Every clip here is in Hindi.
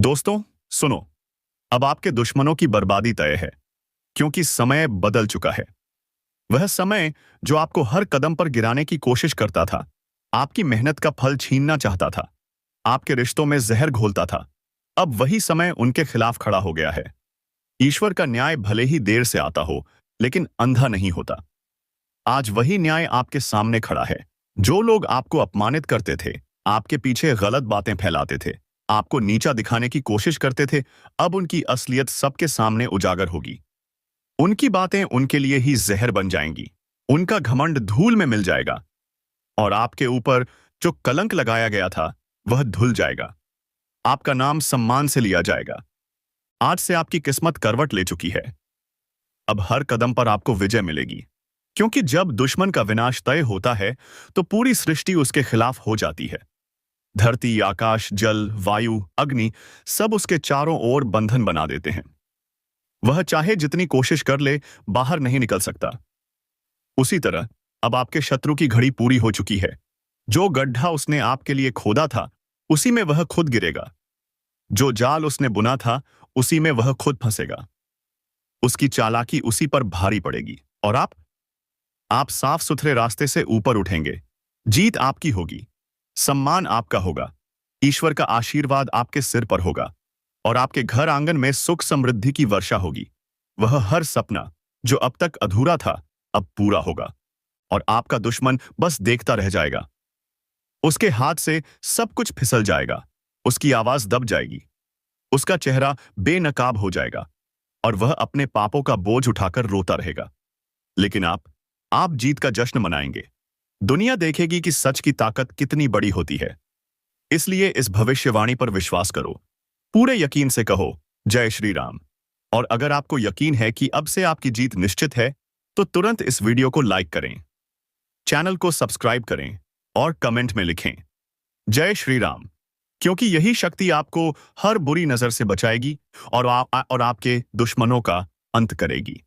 दोस्तों, सुनो। अब आपके दुश्मनों की बर्बादी तय है, क्योंकि समय बदल चुका है। वह समय जो आपको हर कदम पर गिराने की कोशिश करता था, आपकी मेहनत का फल छीनना चाहता था, आपके रिश्तों में जहर घोलता था, अब वही समय उनके खिलाफ खड़ा हो गया है। ईश्वर का न्याय भले ही देर से आता हो, लेकिन अंधा नहीं होता। आज वही न्याय आपके सामने खड़ा है। जो लोग आपको अपमानित करते थे, आपके पीछे गलत बातें फैलाते थे, आपको नीचा दिखाने की कोशिश करते थे, अब उनकी असलियत सबके सामने उजागर होगी। उनकी बातें उनके लिए ही जहर बन जाएंगी। उनका घमंड धूल में मिल जाएगा और आपके ऊपर जो कलंक लगाया गया था, वह धुल जाएगा। आपका नाम सम्मान से लिया जाएगा। आज से आपकी किस्मत करवट ले चुकी है। अब हर कदम पर आपको विजय मिलेगी, क्योंकि जब दुश्मन का विनाश तय होता है, तो पूरी सृष्टि उसके खिलाफ हो जाती है। धरती, आकाश, जल, वायु, अग्नि सब उसके चारों ओर बंधन बना देते हैं। वह चाहे जितनी कोशिश कर ले, बाहर नहीं निकल सकता। उसी तरह अब आपके शत्रु की घड़ी पूरी हो चुकी है। जो गड्ढा उसने आपके लिए खोदा था, उसी में वह खुद गिरेगा। जो जाल उसने बुना था, उसी में वह खुद फंसेगा। उसकी चालाकी उसी पर भारी पड़ेगी और आप साफ सुथरे रास्ते से ऊपर उठेंगे। जीत आपकी होगी, सम्मान आपका होगा, ईश्वर का आशीर्वाद आपके सिर पर होगा और आपके घर आंगन में सुख समृद्धि की वर्षा होगी। वह हर सपना जो अब तक अधूरा था, अब पूरा होगा और आपका दुश्मन बस देखता रह जाएगा। उसके हाथ से सब कुछ फिसल जाएगा, उसकी आवाज दब जाएगी, उसका चेहरा बेनकाब हो जाएगा और वह अपने पापों का बोझ उठाकर रोता रहेगा। लेकिन आप जीत का जश्न मनाएंगे। दुनिया देखेगी कि सच की ताकत कितनी बड़ी होती है। इसलिए इस भविष्यवाणी पर विश्वास करो। पूरे यकीन से कहो, जय श्री राम। और अगर आपको यकीन है कि अब से आपकी जीत निश्चित है, तो तुरंत इस वीडियो को लाइक करें, चैनल को सब्सक्राइब करें और कमेंट में लिखें, जय श्री राम। क्योंकि यही शक्ति आपको हर बुरी नजर से बचाएगी और आपके दुश्मनों का अंत करेगी।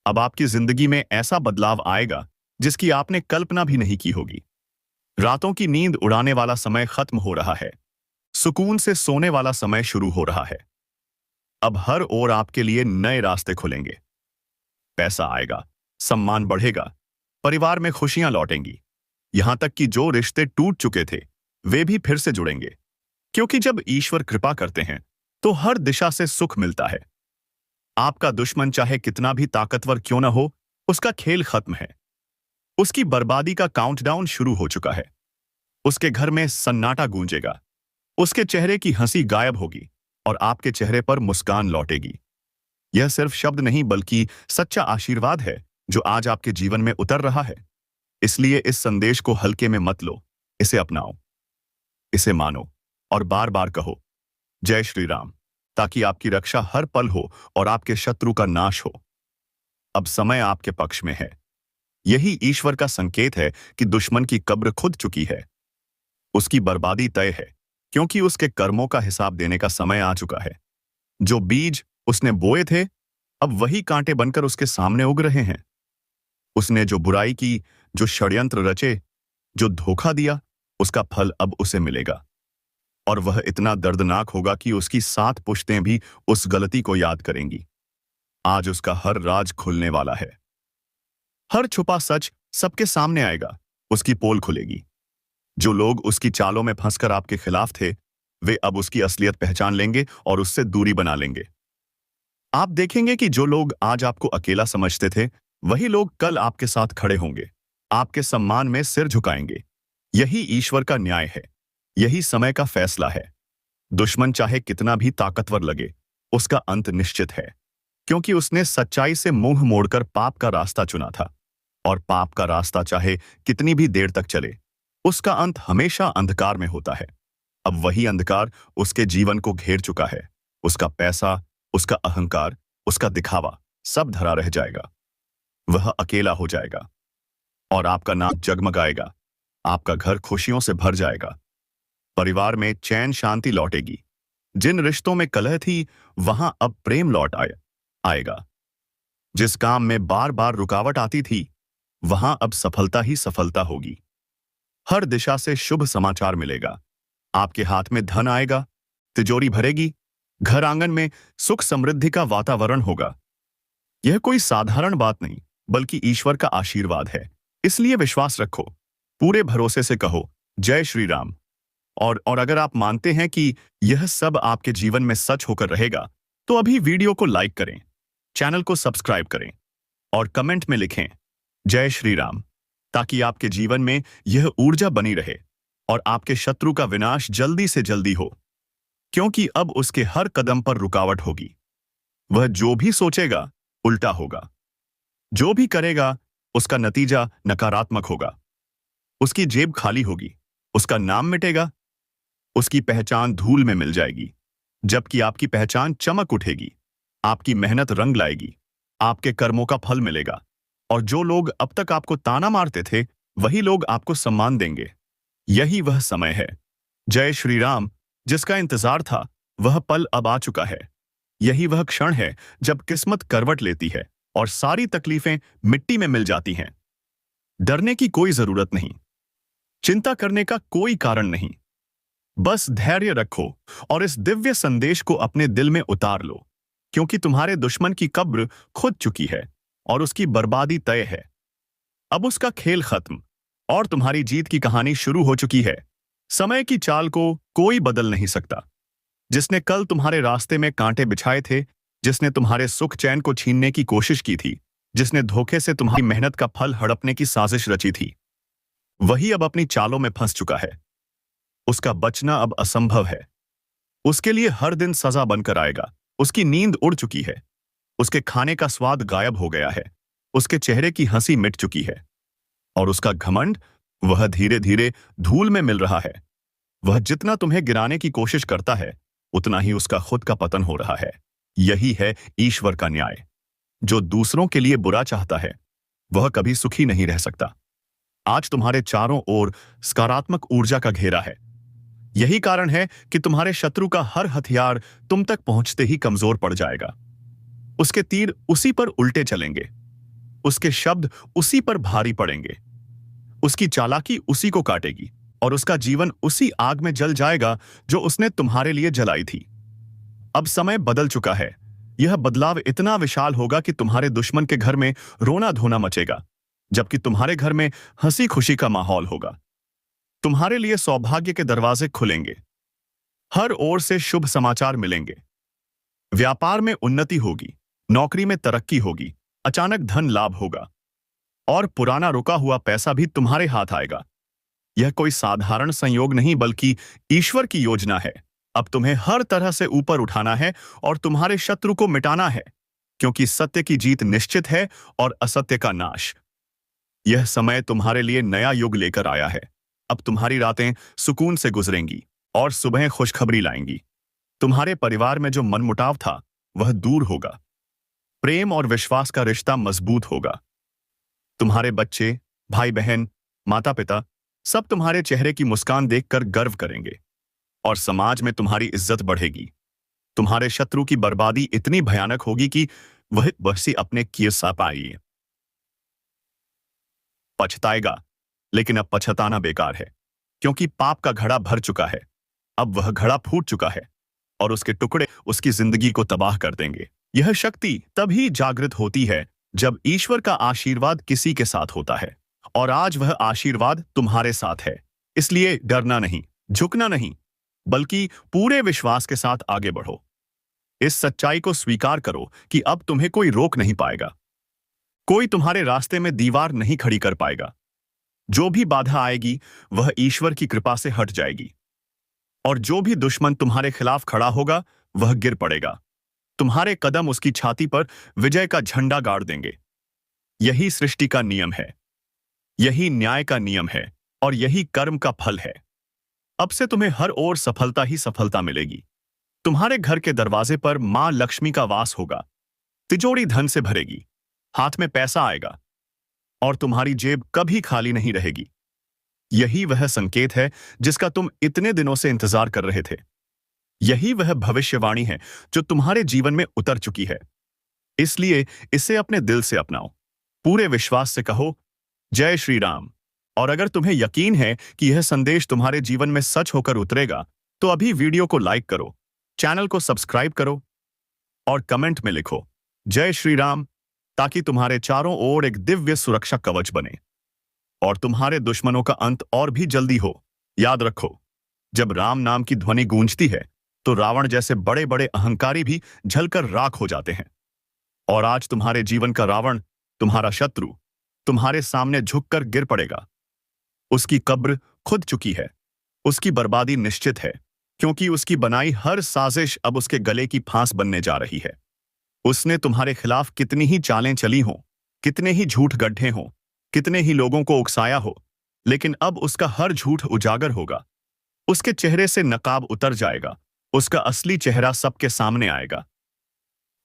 अब आपकी जिंदगी में ऐसा बदलाव आएगा जिसकी आपने कल्पना भी नहीं की होगी। रातों की नींद उड़ाने वाला समय खत्म हो रहा है। सुकून से सोने वाला समय शुरू हो रहा है। अब हर ओर आपके लिए नए रास्ते खुलेंगे। पैसा आएगा, सम्मान बढ़ेगा, परिवार में खुशियां लौटेंगी। यहां तक कि जो रिश्ते टूट चुके थे, वे भी फिर से जुड़ेंगे। क्योंकि जब ईश्वर कृपा करते हैं, तो हर दिशा से सुख मिलता है। आपका दुश्मन चाहे कितना भी ताकतवर क्यों न हो, उसका खेल खत्म है। उसकी बर्बादी का काउंटडाउन शुरू हो चुका है। उसके घर में सन्नाटा गूंजेगा, उसके चेहरे की हंसी गायब होगी और आपके चेहरे पर मुस्कान लौटेगी। यह सिर्फ शब्द नहीं, बल्कि सच्चा आशीर्वाद है जो आज आपके जीवन में उतर रहा है। इसलिए इस संदेश को हल्के में मत लो, इसे अपनाओ, इसे मानो और बार बार कहो, जय श्री राम, ताकि आपकी रक्षा हर पल हो और आपके शत्रु का नाश हो। अब समय आपके पक्ष में है। यही ईश्वर का संकेत है कि दुश्मन की कब्र खुद चुकी है। उसकी बर्बादी तय है, क्योंकि उसके कर्मों का हिसाब देने का समय आ चुका है। जो बीज उसने बोए थे, अब वही कांटे बनकर उसके सामने उग रहे हैं। उसने जो बुराई की, जो षड्यंत्र रचे, जो धोखा दिया, उसका फल अब उसे मिलेगा। और वह इतना दर्दनाक होगा कि उसकी 7 पुश्तें भी उस गलती को याद करेंगी। आज उसका हर राज खुलने वाला है। हर छुपा सच सबके सामने आएगा। उसकी पोल खुलेगी। जो लोग उसकी चालों में फंसकर आपके खिलाफ थे, वे अब उसकी असलियत पहचान लेंगे और उससे दूरी बना लेंगे। आप देखेंगे कि जो लोग आज आपको अकेला समझते थे, वही लोग कल आपके साथ खड़े होंगे, आपके सम्मान में सिर झुकाएंगे। यही ईश्वर का न्याय है। यही समय का फैसला है। दुश्मन चाहे कितना भी ताकतवर लगे, उसका अंत निश्चित है, क्योंकि उसने सच्चाई से मुंह मोड़कर पाप का रास्ता चुना था। और पाप का रास्ता चाहे कितनी भी देर तक चले, उसका अंत हमेशा अंधकार में होता है। अब वही अंधकार उसके जीवन को घेर चुका है। उसका पैसा, उसका अहंकार, उसका दिखावा सब धरा रह जाएगा। वह अकेला हो जाएगा और आपका नाम जगमगाएगा। आपका घर खुशियों से भर जाएगा। परिवार में चैन शांति लौटेगी। जिन रिश्तों में कलह थी, वहां अब प्रेम लौट आएगा। जिस काम में बार बार रुकावट आती थी, वहां अब सफलता ही सफलता होगी। हर दिशा से शुभ समाचार मिलेगा। आपके हाथ में धन आएगा, तिजोरी भरेगी घर आंगन में सुख समृद्धि का वातावरण होगा। यह कोई साधारण बात नहीं, बल्कि ईश्वर का आशीर्वाद है। इसलिए विश्वास रखो, पूरे भरोसे से कहो जय श्री राम। और अगर आप मानते हैं कि यह सब आपके जीवन में सच होकर रहेगा, तो अभी वीडियो को लाइक करें, चैनल को सब्सक्राइब करें और कमेंट में लिखें जय श्री राम, ताकि आपके जीवन में यह ऊर्जा बनी रहे और आपके शत्रु का विनाश जल्दी से जल्दी हो। क्योंकि अब उसके हर कदम पर रुकावट होगी। वह जो भी सोचेगा उल्टा होगा, जो भी करेगा उसका नतीजा नकारात्मक होगा। उसकी जेब खाली होगी, उसका नाम मिटेगा, उसकी पहचान धूल में मिल जाएगी। जबकि आपकी पहचान चमक उठेगी, आपकी मेहनत रंग लाएगी, आपके कर्मों का फल मिलेगा। और जो लोग अब तक आपको ताना मारते थे, वही लोग आपको सम्मान देंगे। यही वह समय है, जय श्री राम, जिसका इंतजार था। वह पल अब आ चुका है। यही वह क्षण है जब किस्मत करवट लेती है और सारी तकलीफें मिट्टी में मिल जाती हैं। डरने की कोई जरूरत नहीं, चिंता करने का कोई कारण नहीं। बस धैर्य रखो और इस दिव्य संदेश को अपने दिल में उतार लो, क्योंकि तुम्हारे दुश्मन की कब्र खुद चुकी है और उसकी बर्बादी तय है। अब उसका खेल खत्म और तुम्हारी जीत की कहानी शुरू हो चुकी है। समय की चाल को कोई बदल नहीं सकता। जिसने कल तुम्हारे रास्ते में कांटे बिछाए थे, जिसने तुम्हारे सुख चैन को छीनने की कोशिश की थी, जिसने धोखे से तुम्हारी मेहनत का फल हड़पने की साजिश रची थी, वही अब अपनी चालों में फंस चुका है। उसका बचना अब असंभव है। उसके लिए हर दिन सजा बनकर आएगा। उसकी नींद उड़ चुकी है, उसके खाने का स्वाद गायब हो गया है, उसके चेहरे की हंसी मिट चुकी है और उसका घमंड, वह धीरे धीरे धूल में मिल रहा है। वह जितना तुम्हें गिराने की कोशिश करता है, उतना ही उसका खुद का पतन हो रहा है। यही है ईश्वर का न्याय। जो दूसरों के लिए बुरा चाहता है, वह कभी सुखी नहीं रह सकता। आज तुम्हारे चारों ओर सकारात्मक ऊर्जा का घेरा है। यही कारण है कि तुम्हारे शत्रु का हर हथियार तुम तक पहुंचते ही कमजोर पड़ जाएगा। उसके तीर उसी पर उल्टे चलेंगे, उसके शब्द उसी पर भारी पड़ेंगे, उसकी चालाकी उसी को काटेगी और उसका जीवन उसी आग में जल जाएगा जो उसने तुम्हारे लिए जलाई थी। अब समय बदल चुका है। यह बदलाव इतना विशाल होगा कि तुम्हारे दुश्मन के घर में रोना धोना मचेगा, जबकि तुम्हारे घर में हंसी खुशी का माहौल होगा। तुम्हारे लिए सौभाग्य के दरवाजे खुलेंगे, हर ओर से शुभ समाचार मिलेंगे। व्यापार में उन्नति होगी, नौकरी में तरक्की होगी, अचानक धन लाभ होगा और पुराना रुका हुआ पैसा भी तुम्हारे हाथ आएगा। यह कोई साधारण संयोग नहीं, बल्कि ईश्वर की योजना है। अब तुम्हें हर तरह से ऊपर उठाना है और तुम्हारे शत्रु को मिटाना है, क्योंकि सत्य की जीत निश्चित है और असत्य का नाश। यह समय तुम्हारे लिए नया युग लेकर आया है। अब तुम्हारी रातें सुकून से गुजरेंगी और सुबह खुशखबरी लाएंगी। तुम्हारे परिवार में जो मनमुटाव था, वह दूर होगा। प्रेम और विश्वास का रिश्ता मजबूत होगा। तुम्हारे बच्चे, भाई बहन, माता पिता सब तुम्हारे चेहरे की मुस्कान देखकर गर्व करेंगे और समाज में तुम्हारी इज्जत बढ़ेगी। तुम्हारे शत्रु की बर्बादी इतनी भयानक होगी कि वह बसी अपने किए सा पाइए पछताएगा। लेकिन अब पछताना बेकार है, क्योंकि पाप का घड़ा भर चुका है। अब वह घड़ा फूट चुका है और उसके टुकड़े उसकी जिंदगी को तबाह कर देंगे। यह शक्ति तभी जागृत होती है जब ईश्वर का आशीर्वाद किसी के साथ होता है, और आज वह आशीर्वाद तुम्हारे साथ है। इसलिए डरना नहीं, झुकना नहीं, बल्कि पूरे विश्वास के साथ आगे बढ़ो। इस सच्चाई को स्वीकार करो कि अब तुम्हें कोई रोक नहीं पाएगा। कोई तुम्हारे रास्ते में दीवार नहीं खड़ी कर पाएगा। जो भी बाधा आएगी, वह ईश्वर की कृपा से हट जाएगी और जो भी दुश्मन तुम्हारे खिलाफ खड़ा होगा, वह गिर पड़ेगा। तुम्हारे कदम उसकी छाती पर विजय का झंडा गाड़ देंगे। यही सृष्टि का नियम है, यही न्याय का नियम है और यही कर्म का फल है। अब से तुम्हें हर ओर सफलता ही सफलता मिलेगी। तुम्हारे घर के दरवाजे पर मां लक्ष्मी का वास होगा। तिजोरी धन से भरेगी, हाथ में पैसा आएगा और तुम्हारी जेब कभी खाली नहीं रहेगी। यही वह संकेत है जिसका तुम इतने दिनों से इंतजार कर रहे थे। यही वह भविष्यवाणी है जो तुम्हारे जीवन में उतर चुकी है। इसलिए इसे अपने दिल से अपनाओ, पूरे विश्वास से कहो जय श्री राम। और अगर तुम्हें यकीन है कि यह संदेश तुम्हारे जीवन में सच होकर उतरेगा, तो अभी वीडियो को लाइक करो, चैनल को सब्सक्राइब करो और कमेंट में लिखो जय श्री राम, ताकि तुम्हारे चारों ओर एक दिव्य सुरक्षा कवच बने और तुम्हारे दुश्मनों का अंत और भी जल्दी हो। याद रखो, जब राम नाम की ध्वनि गूंजती है तो रावण जैसे बड़े बड़े अहंकारी भी जलकर राख हो जाते हैं। और आज तुम्हारे जीवन का रावण, तुम्हारा शत्रु, तुम्हारे सामने झुककर गिर पड़ेगा। उसकी कब्र खुद चुकी है, उसकी बर्बादी निश्चित है, क्योंकि उसकी बनाई हर साजिश अब उसके गले की फांस बनने जा रही है। उसने तुम्हारे खिलाफ कितनी ही चालें चली हों, कितने ही झूठ गड्ढे हों, कितने ही लोगों को उकसाया हो, लेकिन अब उसका हर झूठ उजागर होगा। उसके चेहरे से नकाब उतर जाएगा, उसका असली चेहरा सबके सामने आएगा।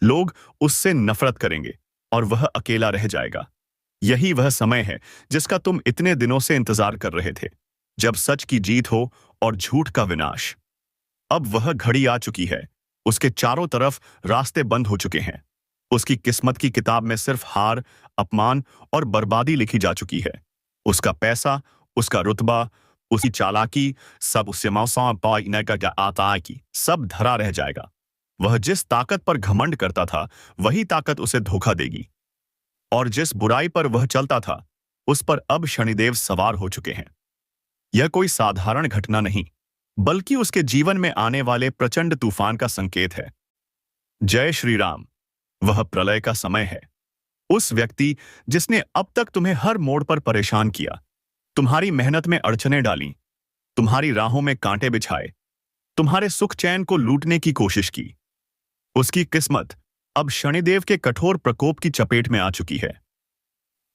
लोग उससे नफरत करेंगे और वह अकेला रह जाएगा। यही वह समय है जिसका तुम इतने दिनों से इंतजार कर रहे थे, जब सच की जीत हो और झूठ का विनाश। अब वह घड़ी आ चुकी है। उसके चारों तरफ रास्ते बंद हो चुके हैं। उसकी किस्मत की किताब में सिर्फ हार, अपमान और बर्बादी लिखी जा चुकी है। उसका पैसा, उसका रुतबा, उसकी चालाकी, सब उससे आता की सब धरा रह जाएगा। वह जिस ताकत पर घमंड करता था, वही ताकत उसे धोखा देगी। और जिस बुराई पर वह चलता था, उस पर अब शनिदेव सवार हो चुके हैं। यह कोई साधारण घटना नहीं, बल्कि उसके जीवन में आने वाले प्रचंड तूफान का संकेत है। जय श्री राम। वह प्रलय का समय है। उस व्यक्ति जिसने अब तक तुम्हें हर मोड़ पर परेशान किया, तुम्हारी मेहनत में अड़चनें डाली, तुम्हारी राहों में कांटे बिछाए, तुम्हारे सुख चैन को लूटने की कोशिश की, उसकी किस्मत अब शनिदेव के कठोर प्रकोप की चपेट में आ चुकी है।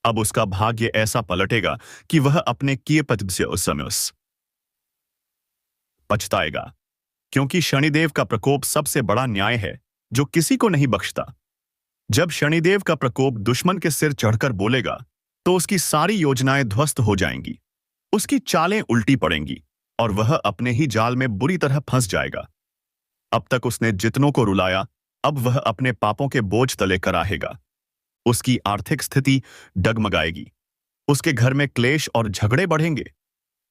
अब उसका भाग्य ऐसा पलटेगा कि वह अपने किए पद से उस समय पछताएगा, क्योंकि शनिदेव का प्रकोप सबसे बड़ा न्याय है जो किसी को नहीं बख्शता। जब शनिदेव का प्रकोप दुश्मन के सिर चढ़कर बोलेगा, तो उसकी सारी योजनाएं ध्वस्त हो जाएंगी, उसकी चालें उल्टी पड़ेंगी और वह अपने ही जाल में बुरी तरह फंस जाएगा। अब तक उसने जितनों को रुलाया, अब वह अपने पापों के बोझ तले कराहेगा। उसकी आर्थिक स्थिति डगमगाएगी, उसके घर में क्लेश और झगड़े बढ़ेंगे,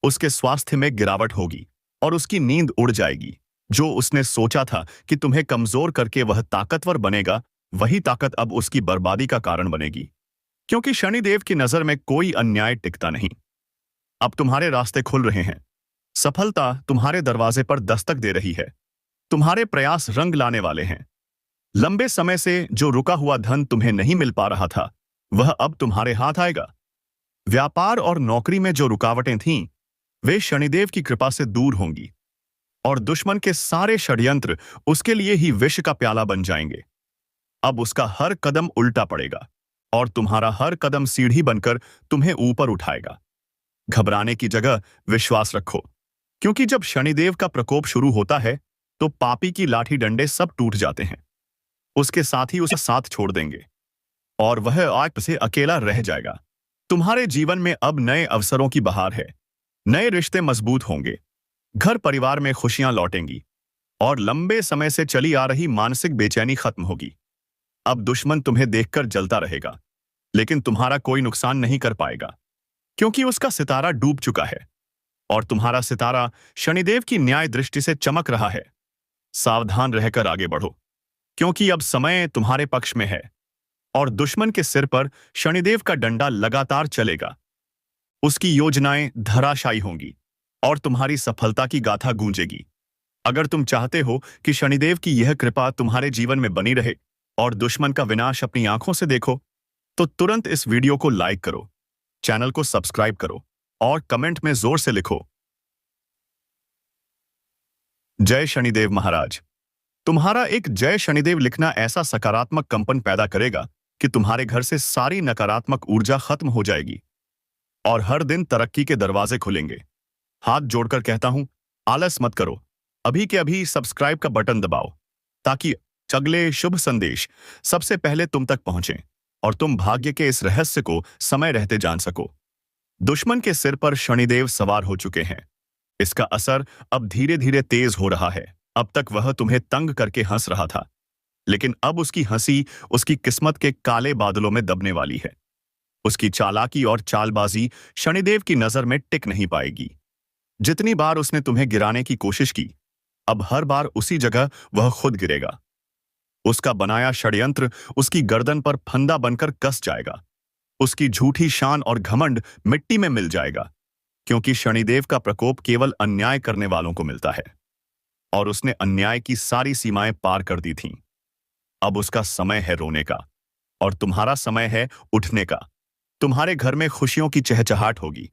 उसके स्वास्थ्य में गिरावट होगी और उसकी नींद उड़ जाएगी। जो उसने सोचा था कि तुम्हें कमजोर करके वह ताकतवर बनेगा, वही ताकत अब उसकी बर्बादी का कारण बनेगी, क्योंकि शनिदेव की नजर में कोई अन्याय टिकता नहीं। अब तुम्हारे रास्ते खुल रहे हैं, सफलता तुम्हारे दरवाजे पर दस्तक दे रही है, तुम्हारे प्रयास रंग लाने वाले हैं। लंबे समय से जो रुका हुआ धन तुम्हें नहीं मिल पा रहा था, वह अब तुम्हारे हाथ आएगा। व्यापार और नौकरी में जो रुकावटें थीं, वे शनिदेव की कृपा से दूर होंगी और दुश्मन के सारे षड्यंत्र उसके लिए ही विष का प्याला बन जाएंगे। अब उसका हर कदम उल्टा पड़ेगा और तुम्हारा हर कदम सीढ़ी बनकर तुम्हें ऊपर उठाएगा। घबराने की जगह विश्वास रखो, क्योंकि जब शनिदेव का प्रकोप शुरू होता है तो पापी की लाठी डंडे सब टूट जाते हैं। उसके साथ ही उसे साथ छोड़ देंगे और वह आग से अकेला रह जाएगा। तुम्हारे जीवन में अब नए अवसरों की बहार है, नए रिश्ते मजबूत होंगे, घर परिवार में खुशियां लौटेंगी और लंबे समय से चली आ रही मानसिक बेचैनी खत्म होगी। अब दुश्मन तुम्हें देखकर जलता रहेगा, लेकिन तुम्हारा कोई नुकसान नहीं कर पाएगा, क्योंकि उसका सितारा डूब चुका है और तुम्हारा सितारा शनिदेव की न्याय दृष्टि से चमक रहा है। सावधान रहकर आगे बढ़ो, क्योंकि अब समय तुम्हारे पक्ष में है और दुश्मन के सिर पर शनिदेव का डंडा लगातार चलेगा। उसकी योजनाएं धराशायी होंगी और तुम्हारी सफलता की गाथा गूंजेगी। अगर तुम चाहते हो कि शनिदेव की यह कृपा तुम्हारे जीवन में बनी रहे और दुश्मन का विनाश अपनी आंखों से देखो, तो तुरंत इस वीडियो को लाइक करो, चैनल को सब्सक्राइब करो और कमेंट में जोर से लिखो जय शनिदेव महाराज। तुम्हारा एक जय शनिदेव लिखना ऐसा सकारात्मक कंपन पैदा करेगा कि तुम्हारे घर से सारी नकारात्मक ऊर्जा खत्म हो जाएगी और हर दिन तरक्की के दरवाजे खुलेंगे। हाथ जोड़कर कहता हूं, आलस मत करो, अभी के अभी सब्सक्राइब का बटन दबाओ, ताकि अगले शुभ संदेश सबसे पहले तुम तक पहुंचे और तुम भाग्य के इस रहस्य को समय रहते जान सको। दुश्मन के सिर पर शनिदेव सवार हो चुके हैं। इसका असर अब धीरे धीरे तेज हो रहा है। अब तक वह तुम्हें तंग करके हंस रहा था, लेकिन अब उसकी हंसी उसकी किस्मत के काले बादलों में दबने वाली है। उसकी चालाकी और चालबाजी शनिदेव की नजर में टिक नहीं पाएगी। जितनी बार उसने तुम्हें गिराने की कोशिश की, अब हर बार उसी जगह वह खुद गिरेगा। उसका बनाया षड्यंत्र उसकी गर्दन पर फंदा बनकर कस जाएगा। उसकी झूठी शान और घमंड मिट्टी में मिल जाएगा, क्योंकि शनिदेव का प्रकोप केवल अन्याय करने वालों को मिलता है, और उसने अन्याय की सारी सीमाएं पार कर दी थीं। अब उसका समय है रोने का, और तुम्हारा समय है उठने का। तुम्हारे घर में खुशियों की चहचहाट होगी।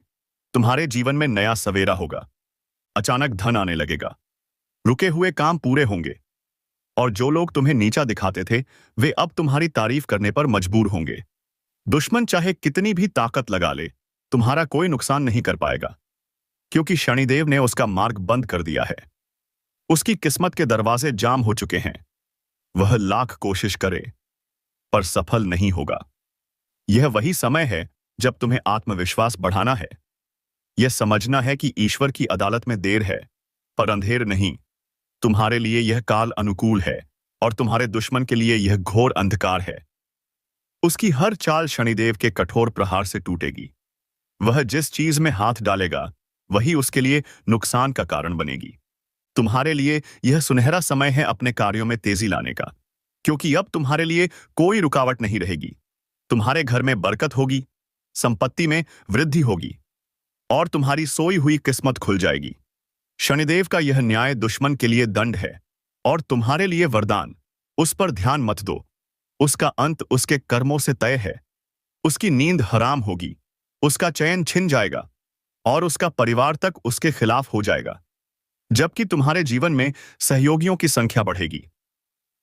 तुम्हारे जीवन में नया सवेरा होगा। अचानक धन आने लगेगा। रुके हुए काम पूरे होंगे, और जो लोग तुम्हें नीचा दिखाते थे वे अब तुम्हारी तारीफ करने पर मजबूर होंगे। दुश्मन चाहे कितनी भी ताकत लगा ले, तुम्हारा कोई नुकसान नहीं कर पाएगा, क्योंकि शनिदेव ने उसका मार्ग बंद कर दिया है। उसकी किस्मत के दरवाजे जाम हो चुके हैं। वह लाख कोशिश करे पर सफल नहीं होगा। यह वही समय है जब तुम्हें आत्मविश्वास बढ़ाना है। यह समझना है कि ईश्वर की अदालत में देर है, पर अंधेर नहीं। तुम्हारे लिए यह काल अनुकूल है, और तुम्हारे दुश्मन के लिए यह घोर अंधकार है। उसकी हर चाल शनिदेव के कठोर प्रहार से टूटेगी। वह जिस चीज में हाथ डालेगा वही उसके लिए नुकसान का कारण बनेगी। तुम्हारे लिए यह सुनहरा समय है अपने कार्यों में तेजी लाने का, क्योंकि अब तुम्हारे लिए कोई रुकावट नहीं रहेगी। तुम्हारे घर में बरकत होगी, संपत्ति में वृद्धि होगी, और तुम्हारी सोई हुई किस्मत खुल जाएगी। शनिदेव का यह न्याय दुश्मन के लिए दंड है, और तुम्हारे लिए वरदान। उस पर ध्यान मत दो। उसका अंत उसके कर्मों से तय है। उसकी नींद हराम होगी, उसका चयन छिन जाएगा, और उसका परिवार तक उसके खिलाफ हो जाएगा। जबकि तुम्हारे जीवन में सहयोगियों की संख्या बढ़ेगी।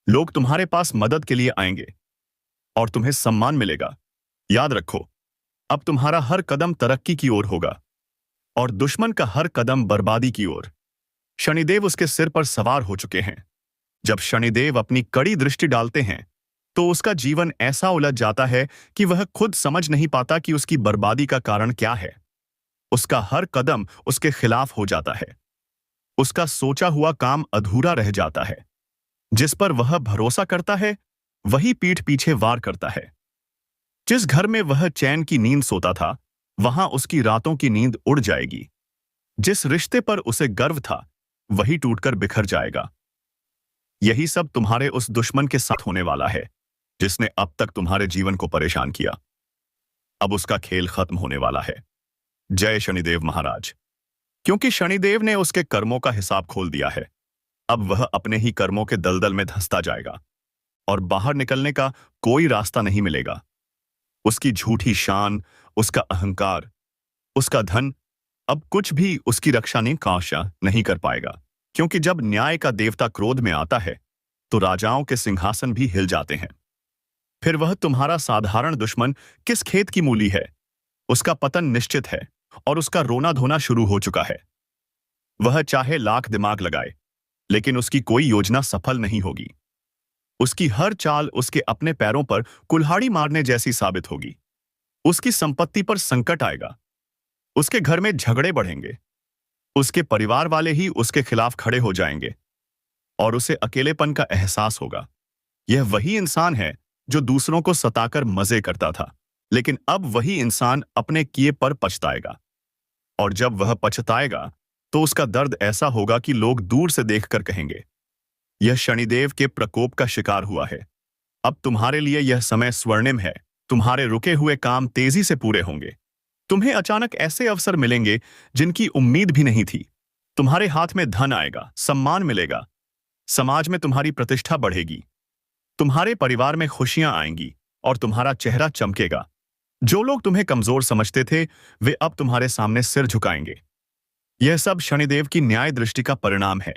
लोग तुम्हारे पास मदद के लिए आएंगे, और तुम्हें सम्मान मिलेगा। याद रखो, अब तुम्हारा हर कदम तरक्की की ओर होगा, और दुश्मन का हर कदम बर्बादी की ओर। शनिदेव उसके सिर पर सवार हो चुके हैं। जब शनिदेव अपनी कड़ी दृष्टि डालते हैं तो उसका जीवन ऐसा उलझ जाता है कि वह खुद समझ नहीं पाता कि उसकी बर्बादी का कारण क्या है। उसका हर कदम उसके खिलाफ हो जाता है। उसका सोचा हुआ काम अधूरा रह जाता है। जिस पर वह भरोसा करता है वही पीठ पीछे वार करता है। जिस घर में वह चैन की नींद सोता था वहां उसकी रातों की नींद उड़ जाएगी। जिस रिश्ते पर उसे गर्व था वही टूटकर बिखर जाएगा। यही सब तुम्हारे उस दुश्मन के साथ होने वाला है जिसने अब तक तुम्हारे जीवन को परेशान किया। अब उसका खेल खत्म होने वाला है। जय शनिदेव महाराज। क्योंकि शनिदेव ने उसके कर्मों का हिसाब खोल दिया है। अब वह अपने ही कर्मों के दलदल में धंसता जाएगा, और बाहर निकलने का कोई रास्ता नहीं मिलेगा। उसकी झूठी शान, उसका अहंकार, उसका धन, अब कुछ भी उसकी रक्षा नहीं कर पाएगा। क्योंकि जब न्याय का देवता क्रोध में आता है तो राजाओं के सिंहासन भी हिल जाते हैं। फिर वह तुम्हारा साधारण दुश्मन किस खेत की मूली है। उसका पतन निश्चित है, और उसका रोना धोना शुरू हो चुका है। वह चाहे लाख दिमाग लगाए, लेकिन उसकी कोई योजना सफल नहीं होगी। उसकी हर चाल उसके अपने पैरों पर कुल्हाड़ी मारने जैसी साबित होगी। उसकी संपत्ति पर संकट आएगा। उसके घर में झगड़े बढ़ेंगे। उसके परिवार वाले ही उसके खिलाफ खड़े हो जाएंगे, और उसे अकेलेपन का एहसास होगा। यह वही इंसान है जो दूसरों को सताकर मजे करता था, लेकिन अब वही इंसान अपने किए पर पछताएगा। और जब वह पछताएगा तो उसका दर्द ऐसा होगा कि लोग दूर से देखकर कहेंगे, यह शनिदेव के प्रकोप का शिकार हुआ है। अब तुम्हारे लिए यह समय स्वर्णिम है। तुम्हारे रुके हुए काम तेजी से पूरे होंगे। तुम्हें अचानक ऐसे अवसर मिलेंगे जिनकी उम्मीद भी नहीं थी। तुम्हारे हाथ में धन आएगा, सम्मान मिलेगा, समाज में तुम्हारी प्रतिष्ठा बढ़ेगी, तुम्हारे परिवार में खुशियां आएंगी, और तुम्हारा चेहरा चमकेगा। जो लोग तुम्हें कमजोर समझते थे वे अब तुम्हारे सामने सिर झुकाएंगे। यह सब शनिदेव की न्याय दृष्टि का परिणाम है,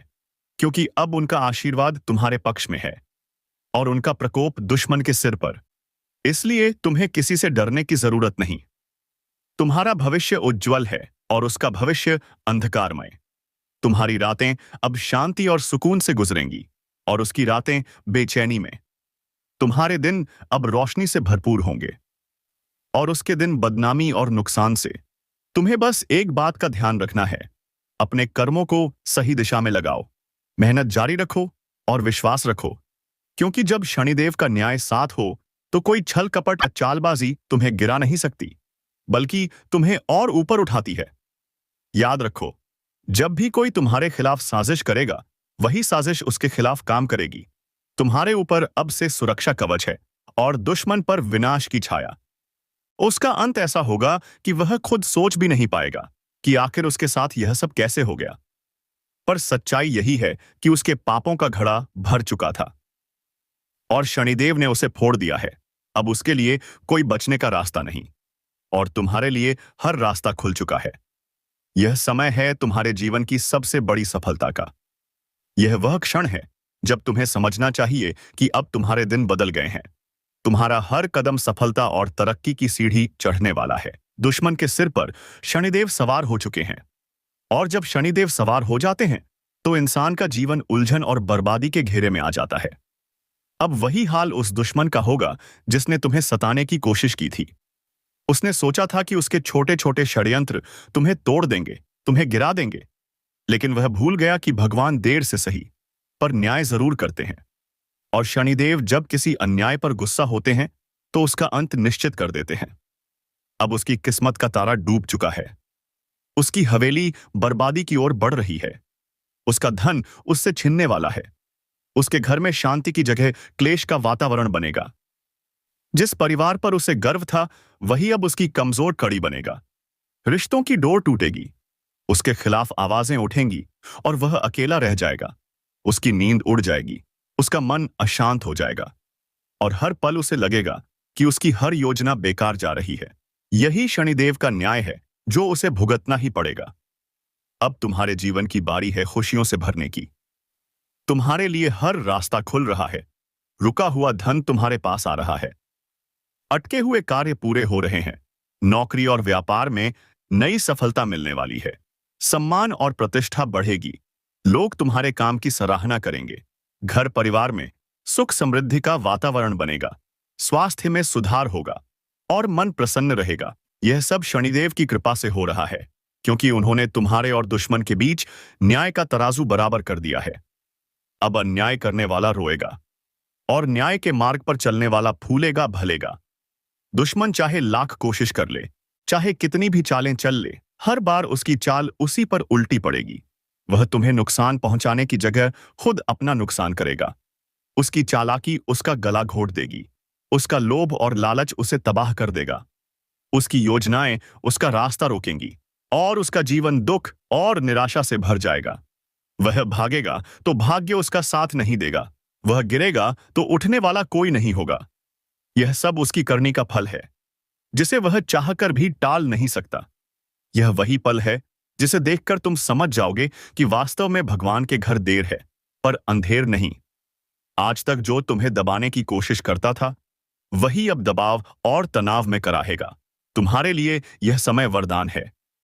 क्योंकि अब उनका आशीर्वाद तुम्हारे पक्ष में है, और उनका प्रकोप दुश्मन के सिर पर। इसलिए तुम्हें किसी से डरने की जरूरत नहीं। तुम्हारा भविष्य उज्जवल है, और उसका भविष्य अंधकारमय। तुम्हारी रातें अब शांति और सुकून से गुजरेंगी, और उसकी रातें बेचैनी में। तुम्हारे दिन अब रोशनी से भरपूर होंगे, और उसके दिन बदनामी और नुकसान से। तुम्हें बस एक बात का ध्यान रखना है, अपने कर्मों को सही दिशा में लगाओ, मेहनत जारी रखो और विश्वास रखो, क्योंकि जब शनिदेव का न्याय साथ हो तो कोई छल कपट या चालबाजी तुम्हें गिरा नहीं सकती, बल्कि तुम्हें और ऊपर उठाती है। याद रखो, जब भी कोई तुम्हारे खिलाफ साजिश करेगा वही साजिश उसके खिलाफ काम करेगी। तुम्हारे ऊपर अब से सुरक्षा कवच है और दुश्मन पर विनाश की छाया। उसका अंत ऐसा होगा कि वह खुद सोच भी नहीं पाएगा कि आखिर उसके साथ यह सब कैसे हो गया। पर सच्चाई यही है कि उसके पापों का घड़ा भर चुका था और शनिदेव ने उसे फोड़ दिया है। अब उसके लिए कोई बचने का रास्ता नहीं और तुम्हारे लिए हर रास्ता खुल चुका है। यह समय है तुम्हारे जीवन की सबसे बड़ी सफलता का। यह वह क्षण है जब तुम्हें समझना चाहिए कि अब तुम्हारे दिन बदल गए हैं। तुम्हारा हर कदम सफलता और तरक्की की सीढ़ी चढ़ने वाला है। दुश्मन के सिर पर शनिदेव सवार हो चुके हैं और जब शनिदेव सवार हो जाते हैं तो इंसान का जीवन उलझन और बर्बादी के घेरे में आ जाता है। अब वही हाल उस दुश्मन का होगा जिसने तुम्हें सताने की कोशिश की थी। उसने सोचा था कि उसके छोटे छोटे षड्यंत्र तुम्हें तोड़ देंगे, तुम्हें गिरा देंगे, लेकिन वह भूल गया कि भगवान देर से सही पर न्याय जरूर करते हैं और शनिदेव जब किसी अन्याय पर गुस्सा होते हैं तो उसका अंत निश्चित कर देते हैं। अब उसकी किस्मत का तारा डूब चुका है। उसकी हवेली बर्बादी की ओर बढ़ रही है। उसका धन उससे छिनने वाला है। उसके घर में शांति की जगह क्लेश का वातावरण बनेगा। जिस परिवार पर उसे गर्व था वही अब उसकी कमजोर कड़ी बनेगा। रिश्तों की डोर टूटेगी, उसके खिलाफ आवाजें उठेंगी और वह अकेला रह जाएगा। उसकी नींद उड़ जाएगी, उसका मन अशांत हो जाएगा और हर पल उसे लगेगा कि उसकी हर योजना बेकार जा रही है। यही शनिदेव का न्याय है जो उसे भुगतना ही पड़ेगा। अब तुम्हारे जीवन की बारी है खुशियों से भरने की। तुम्हारे लिए हर रास्ता खुल रहा है। रुका हुआ धन तुम्हारे पास आ रहा है। अटके हुए कार्य पूरे हो रहे हैं। नौकरी और व्यापार में नई सफलता मिलने वाली है। सम्मान और प्रतिष्ठा बढ़ेगी। लोग तुम्हारे काम की सराहना करेंगे। घर परिवार में सुख समृद्धि का वातावरण बनेगा। स्वास्थ्य में सुधार होगा और मन प्रसन्न रहेगा। यह सब शनिदेव की कृपा से हो रहा है क्योंकि उन्होंने तुम्हारे और दुश्मन के बीच न्याय का तराजू बराबर कर दिया है। अब अन्याय करने वाला रोएगा और न्याय के मार्ग पर चलने वाला फूलेगा भलेगा। दुश्मन चाहे लाख कोशिश कर ले, चाहे कितनी भी चालें चल ले, हर बार उसकी चाल उसी पर उल्टी पड़ेगी। वह तुम्हें नुकसान पहुंचाने की जगह खुद अपना नुकसान करेगा। उसकी चालाकी उसका गला घोट देगी। उसका लोभ और लालच उसे तबाह कर देगा। उसकी योजनाएं उसका रास्ता रोकेंगी और उसका जीवन दुख और निराशा से भर जाएगा। वह भागेगा तो भाग्य उसका साथ नहीं देगा। वह गिरेगा तो उठने वाला कोई नहीं होगा। यह सब उसकी करनी का फल है जिसे वह चाहकर भी टाल नहीं सकता। यह वही पल है जिसे देखकर तुम समझ जाओगे कि वास्तव में भगवान के घर देर है पर अंधेर नहीं। आज तक जो तुम्हें दबाने की कोशिश करता था वही अब दबाव और तनाव में कराहेगा। तुम्हारे लिए यह समय वरदान है।